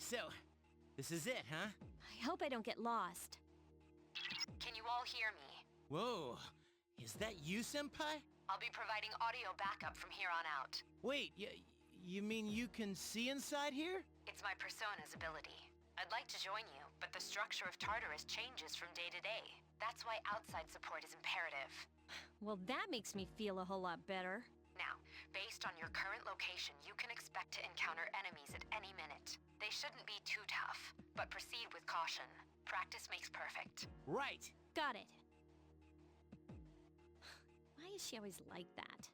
So, this is it, huh? I hope I don't get lost. Can you all hear me? Whoa, is that you, Senpai? I'll be providing audio backup from here on out. Wait, you mean you can see inside here? It's my persona's ability. I'd like to join you, but the structure of Tartarus changes from day to day. That's why outside support is imperative. Well, that makes me feel a whole lot better. Now, based on your current location, you can expect to encounter enemies at any minute. They shouldn't be too tough, but proceed with caution. Practice makes perfect. Right. Got it. Why is she always like that?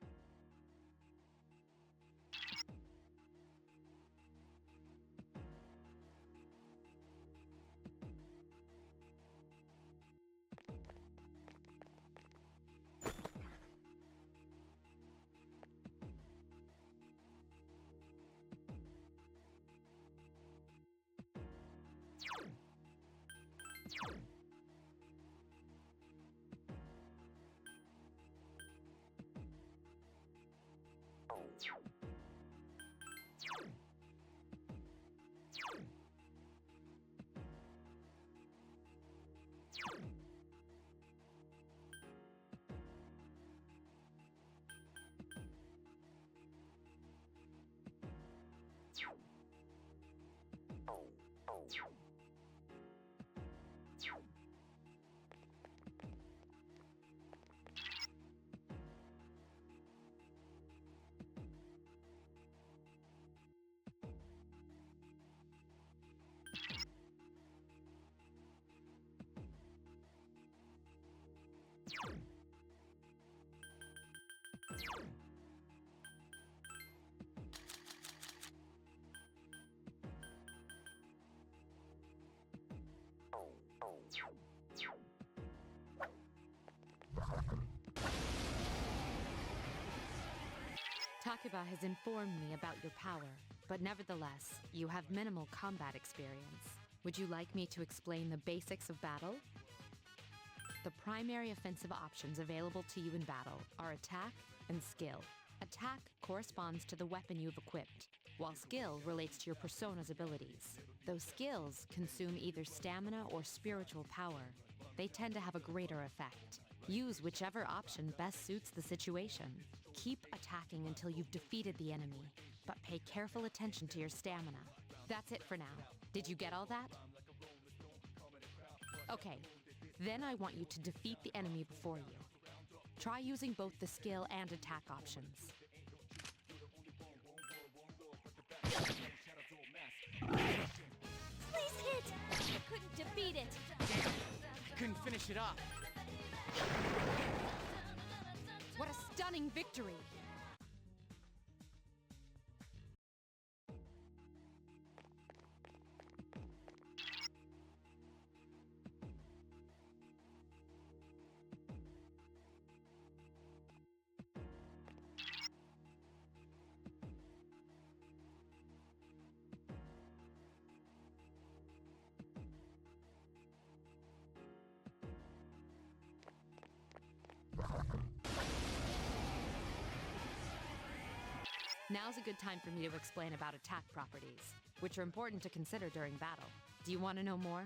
Takeba has informed me about your power, but nevertheless, you have minimal combat experience. Would you like me to explain the basics of battle? The primary offensive options available to you in battle are attack and skill. Attack corresponds to the weapon you've equipped, while skill relates to your persona's abilities. Those skills consume either stamina or spiritual power. They tend to have a greater effect. Use whichever option best suits the situation. Keep attacking until you've defeated the enemy, but pay careful attention to your stamina. That's it for now. Did you get all that? Okay, then I want you to defeat the enemy before you. Try using both the skill and attack options. Please hit! I couldn't defeat it! I couldn't finish it off. What a stunning victory! Now's a good time for me to explain about attack properties, which are important to consider during battle. Do you want to know more?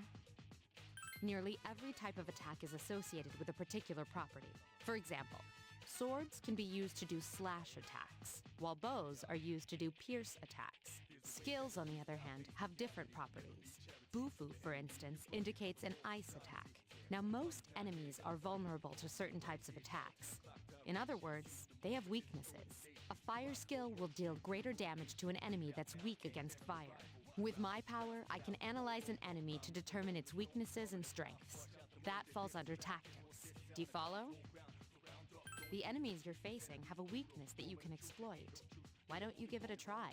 Nearly every type of attack is associated with a particular property. For example, swords can be used to do slash attacks, while bows are used to do pierce attacks. Skills, on the other hand, have different properties. Bufu, for instance, indicates an ice attack. Now, most enemies are vulnerable to certain types of attacks. In other words, they have weaknesses. A fire skill will deal greater damage to an enemy that's weak against fire. With my power, I can analyze an enemy to determine its weaknesses and strengths. That falls under tactics. Do you follow? The enemies you're facing have a weakness that you can exploit. Why don't you give it a try?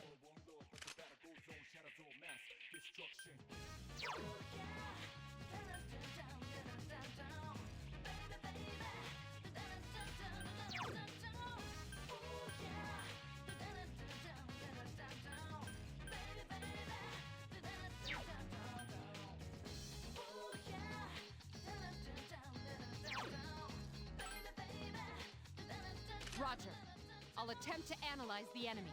Roger. I'll attempt to analyze the enemy.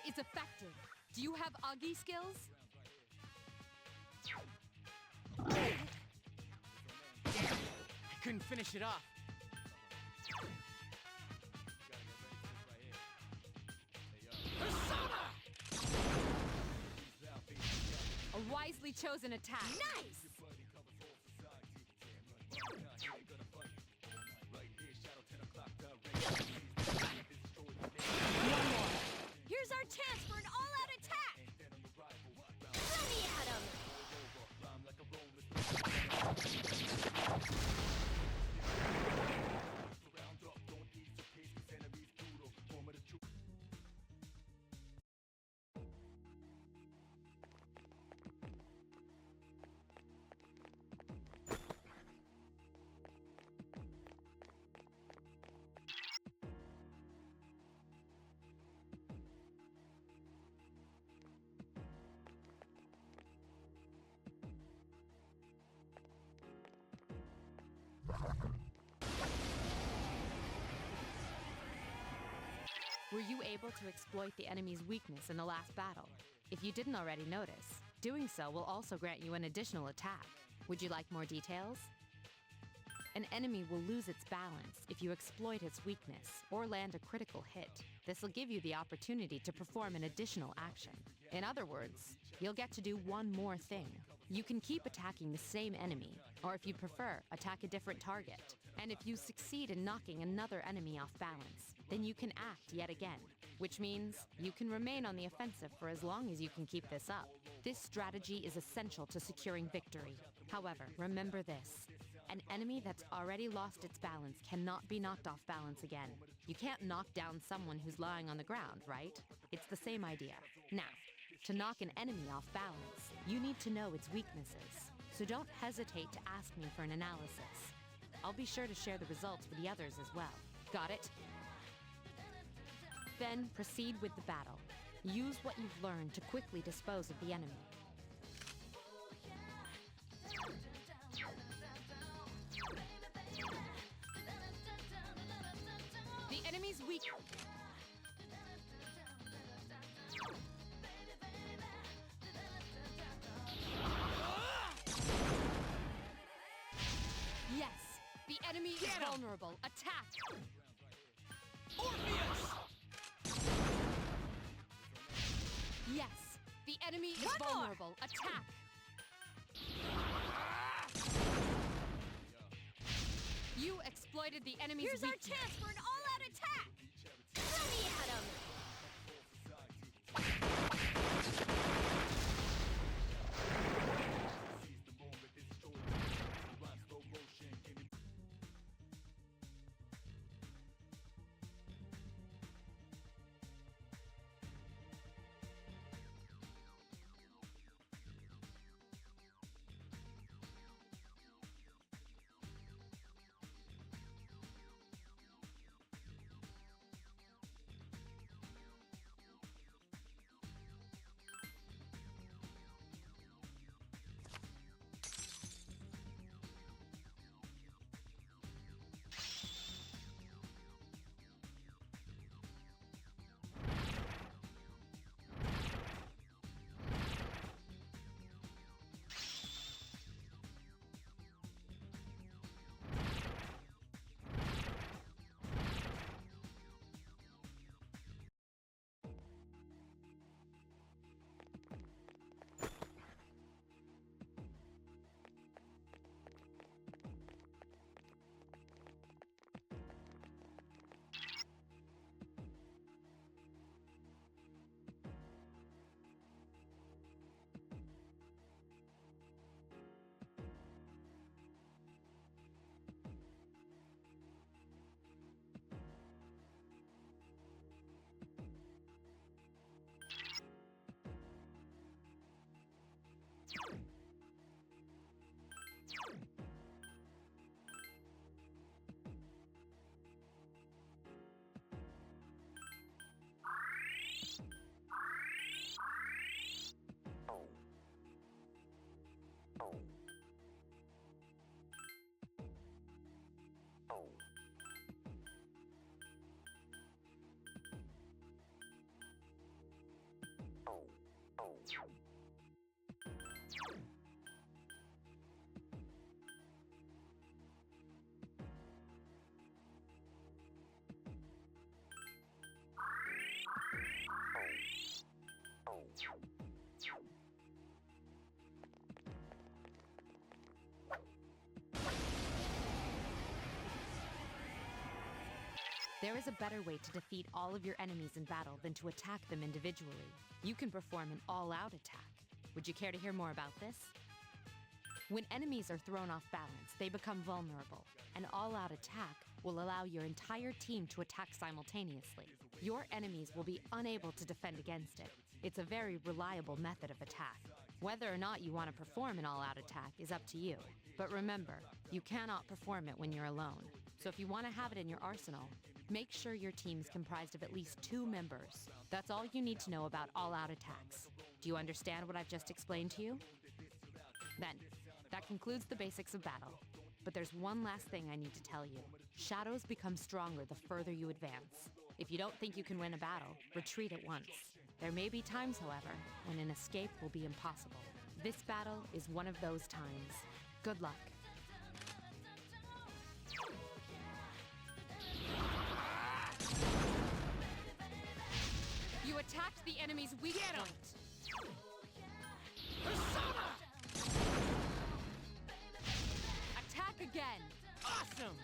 is effective. Do you have Augie skills? I couldn't finish it off. A wisely chosen attack. Nice! One more. Here's our chance for an all-out attack! Let me at him! Were you able to exploit the enemy's weakness in the last battle? If you didn't already notice, doing so will also grant you an additional attack. Would you like more details? An enemy will lose its balance if you exploit its weakness or land a critical hit. This will give you the opportunity to perform an additional action. In other words, you'll get to do one more thing. You can keep attacking the same enemy, or if you prefer, attack a different target. And if you succeed in knocking another enemy off balance, then you can act yet again, which means you can remain on the offensive for as long as you can keep this up. This strategy is essential to securing victory. However, remember this. An enemy that's already lost its balance cannot be knocked off balance again. You can't knock down someone who's lying on the ground, right? It's the same idea. Now, to knock an enemy off balance, you need to know its weaknesses. So don't hesitate to ask me for an analysis. I'll be sure to share the results with the others as well. Got it? Then proceed with the battle. Use what you've learned to quickly dispose of the enemy. The enemy's weak. Yes, the enemy is vulnerable. Attack! Orpheus! Yes, the enemy is One more! vulnerable. Attack! You exploited the enemy's Here's our weakness. chance for an all-out attack! Let me at him! There is a better way to defeat all of your enemies in battle than to attack them individually. You can perform an all-out attack. Would you care to hear more about this? When enemies are thrown off balance, they become vulnerable. An all-out attack will allow your entire team to attack simultaneously. Your enemies will be unable to defend against it. It's a very reliable method of attack. Whether or not you want to perform an all-out attack is up to you. But remember, you cannot perform it when you're alone. So if you want to have it in your arsenal, make sure your team's comprised of at least 2 members. That's all you need to know about all-out attacks. Do you understand what I've just explained to you? Then, that concludes the basics of battle. But there's one last thing I need to tell you. Shadows become stronger the further you advance. If you don't think you can win a battle, retreat at once. There may be times, however, when an escape will be impossible. This battle is one of those times. Good luck. You attacked the enemy's weak point. Persona! Attack again. Awesome!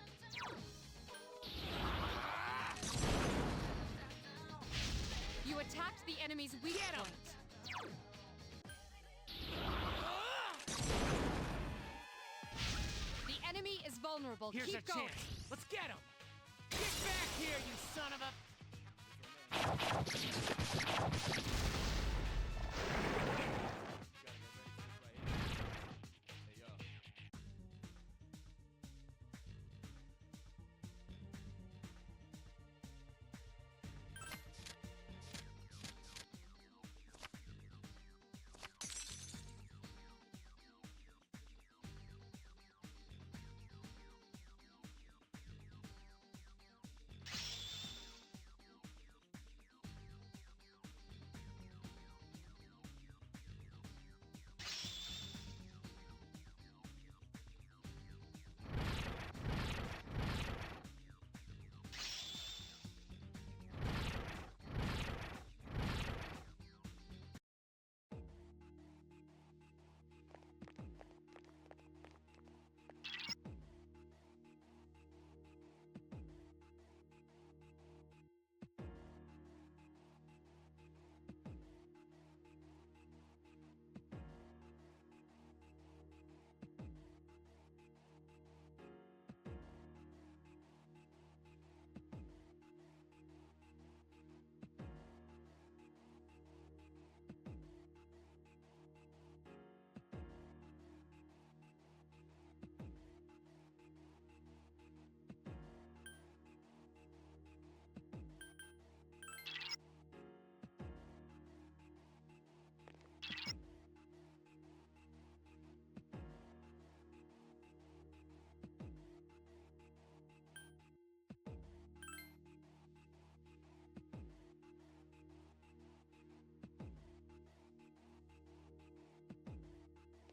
You attacked the enemy's weak point. The enemy is vulnerable. Here's Keep our going. chance. Let's get him! Get back here, you son of a...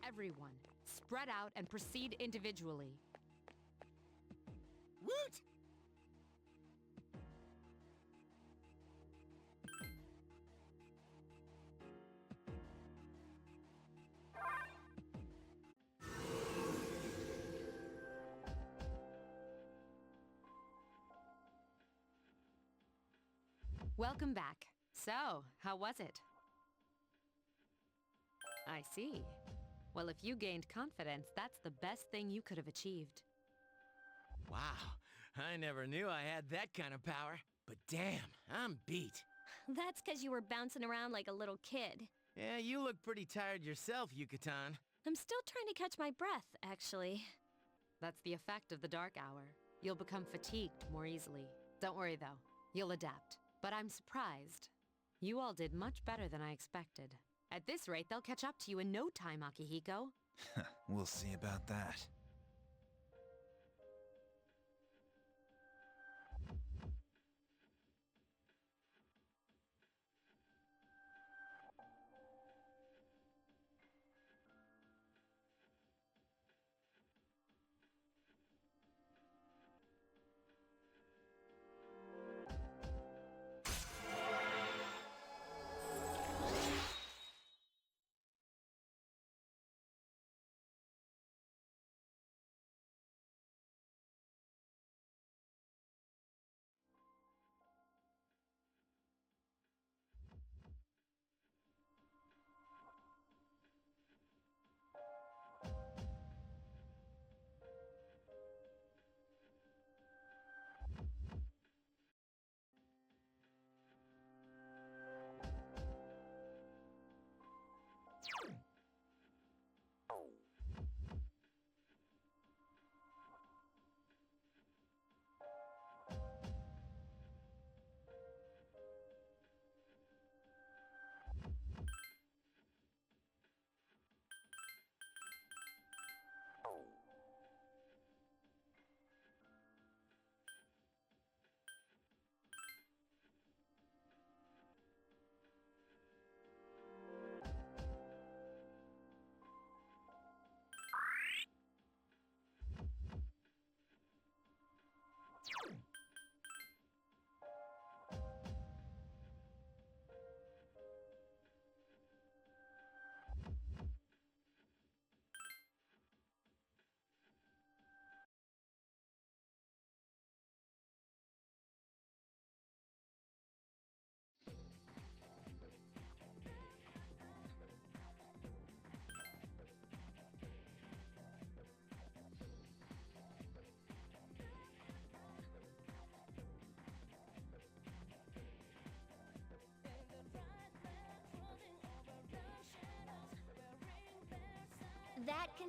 Everyone, spread out and proceed individually. Woot! Welcome back. So, how was it? I see. Well, if you gained confidence, that's the best thing you could have achieved. Wow, I never knew I had that kind of power. But damn, I'm beat. That's because you were bouncing around like a little kid. Yeah, you look pretty tired yourself, Yucatan. I'm still trying to catch my breath, actually. That's the effect of the Dark Hour. You'll become fatigued more easily. Don't worry, though. You'll adapt. But I'm surprised. You all did much better than I expected. At this rate, they'll catch up to you in no time, Akihiko. We'll see about that.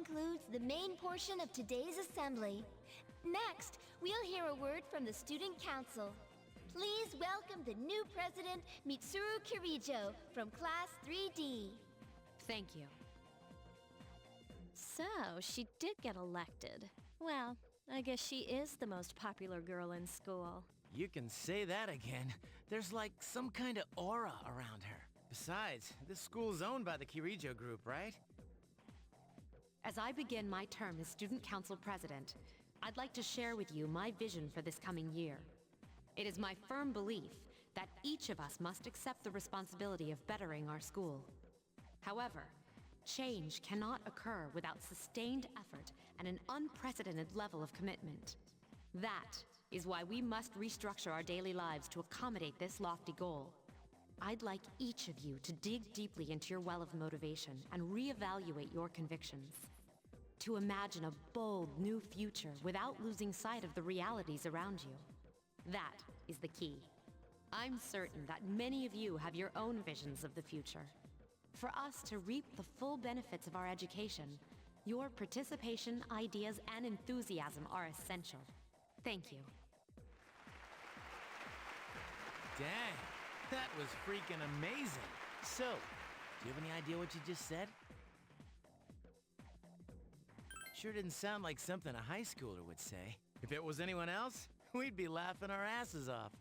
concludes the main portion of today's assembly. Next, we'll hear a word from the Student Council. Please welcome the new president, Mitsuru Kirijo, from Class 3D. Thank you. So, she did get elected. Well, I guess she is the most popular girl in school. You can say that again. There's like some kind of aura around her. Besides, this school's owned by the Kirijo group, right? As I begin my term as Student Council President, I'd like to share with you my vision for this coming year. It is my firm belief that each of us must accept the responsibility of bettering our school. However, change cannot occur without sustained effort and an unprecedented level of commitment. That is why we must restructure our daily lives to accommodate this lofty goal. I'd like each of you to dig deeply into your well of motivation and reevaluate your convictions. To imagine a bold new future without losing sight of the realities around you. That is the key. I'm certain that many of you have your own visions of the future. For us to reap the full benefits of our education, your participation, ideas, and enthusiasm are essential. Thank you. Dang, that was freaking amazing. So, do you have any idea what you just said? Sure didn't sound like something a high schooler would say. If it was anyone else, we'd be laughing our asses off.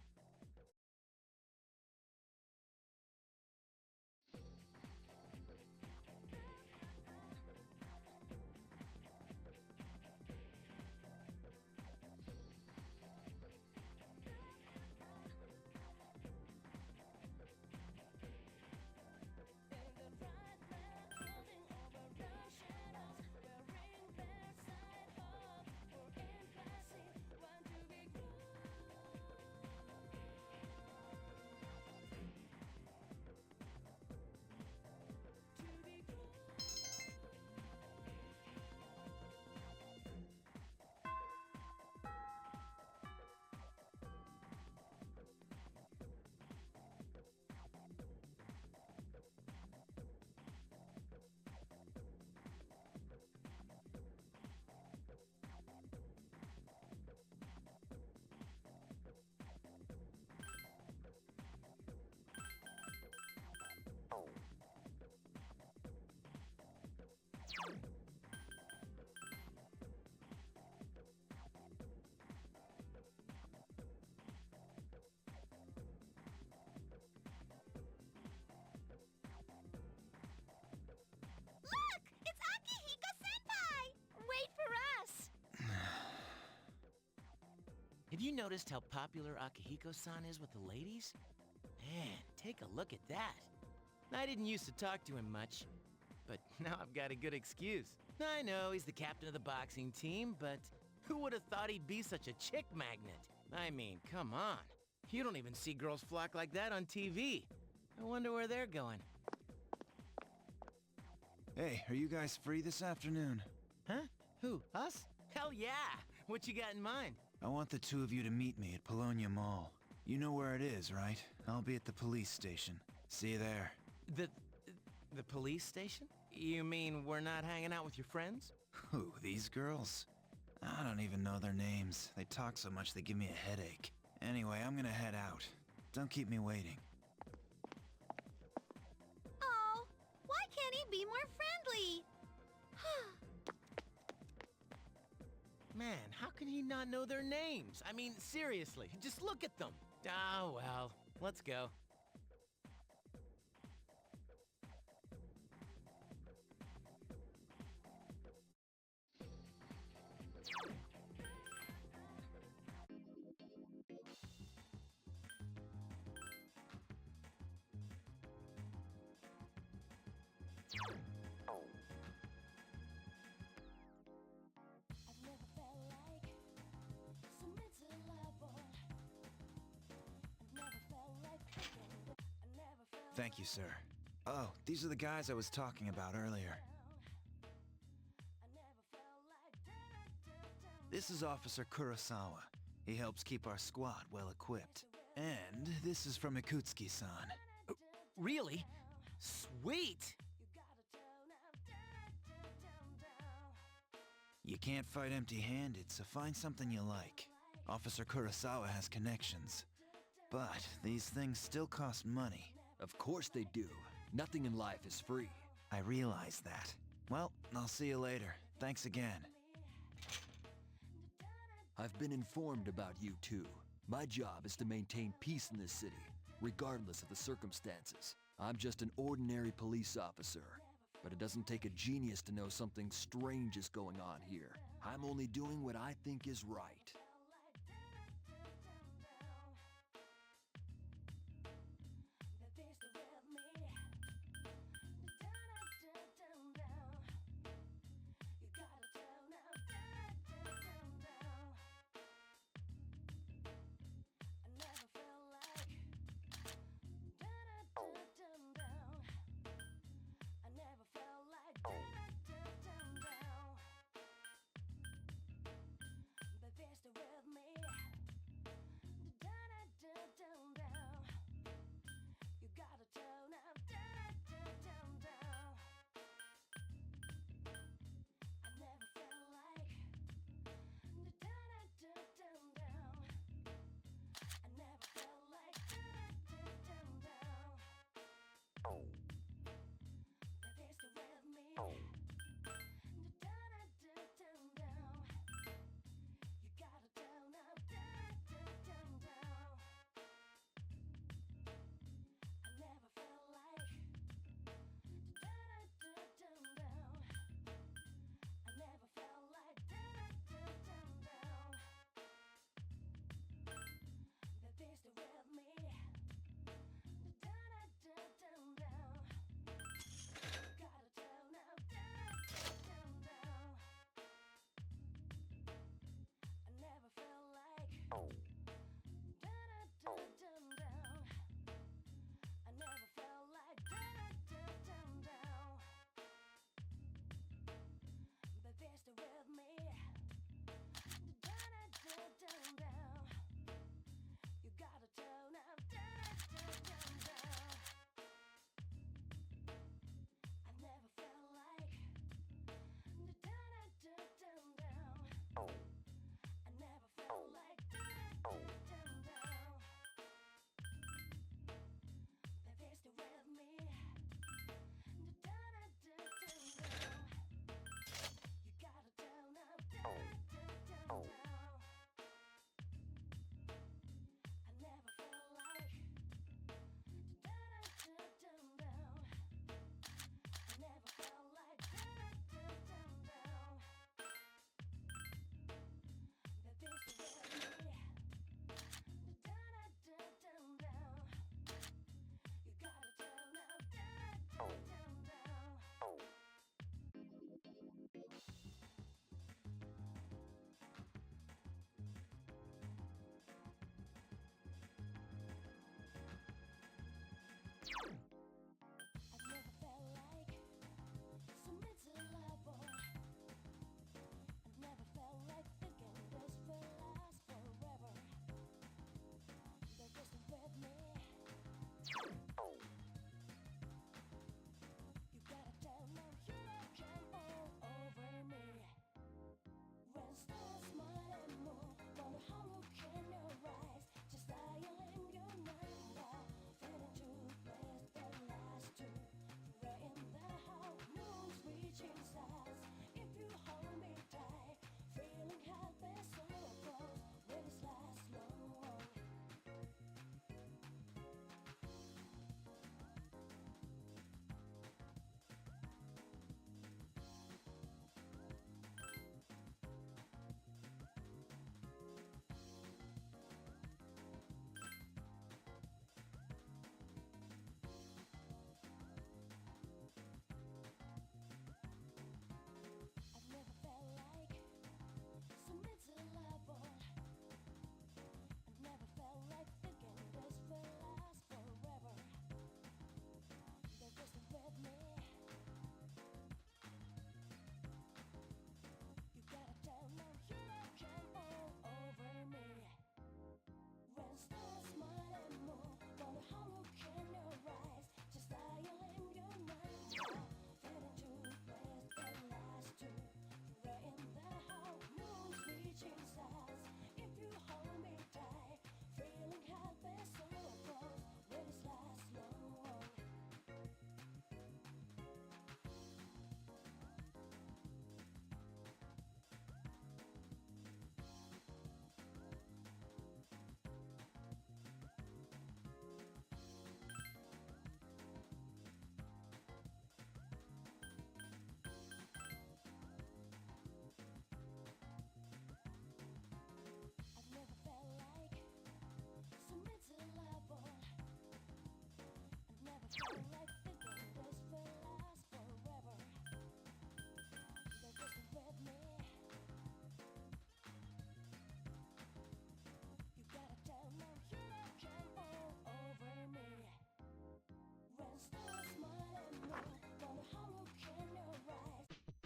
Look! It's Akihiko-senpai! Wait for us! Have you noticed how popular Akihiko-san is with the ladies? Man, take a look at that. I didn't used to talk to him much, but now I've got a good excuse. I know he's the captain of the boxing team, but who would have thought he'd be such a chick magnet? I mean, come on. You don't even see girls flock like that on TV. I wonder where they're going. Hey, are you guys free this afternoon? Huh? Who, us? Hell yeah! What you got in mind? I want the two of you to meet me at Polonia Mall. You know where it is, right? I'll be at the police station. See you there. The police station? You mean we're not hanging out with your friends? Who, these girls? I don't even know their names. They talk so much they give me a headache. Anyway, I'm gonna head out. Don't keep me waiting. Oh, why can't he be more friendly? Man, how can he not know their names? I mean, seriously, just look at them. Ah, well, let's go. Thank you, sir. Oh, these are the guys I was talking about earlier. This is Officer Kurosawa. He helps keep our squad well equipped. And this is from Ikutsuki-san. Really? Sweet! You can't fight empty-handed, so find something you like. Officer Kurosawa has connections. But these things still cost money. Of course they do. Nothing in life is free. I realize that. Well, I'll see you later. Thanks again. I've been informed about you two. My job is to maintain peace in this city, regardless of the circumstances. I'm just an ordinary police officer, but it doesn't take a genius to know something strange is going on here. I'm only doing what I think is right. There's the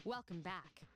Welcome back.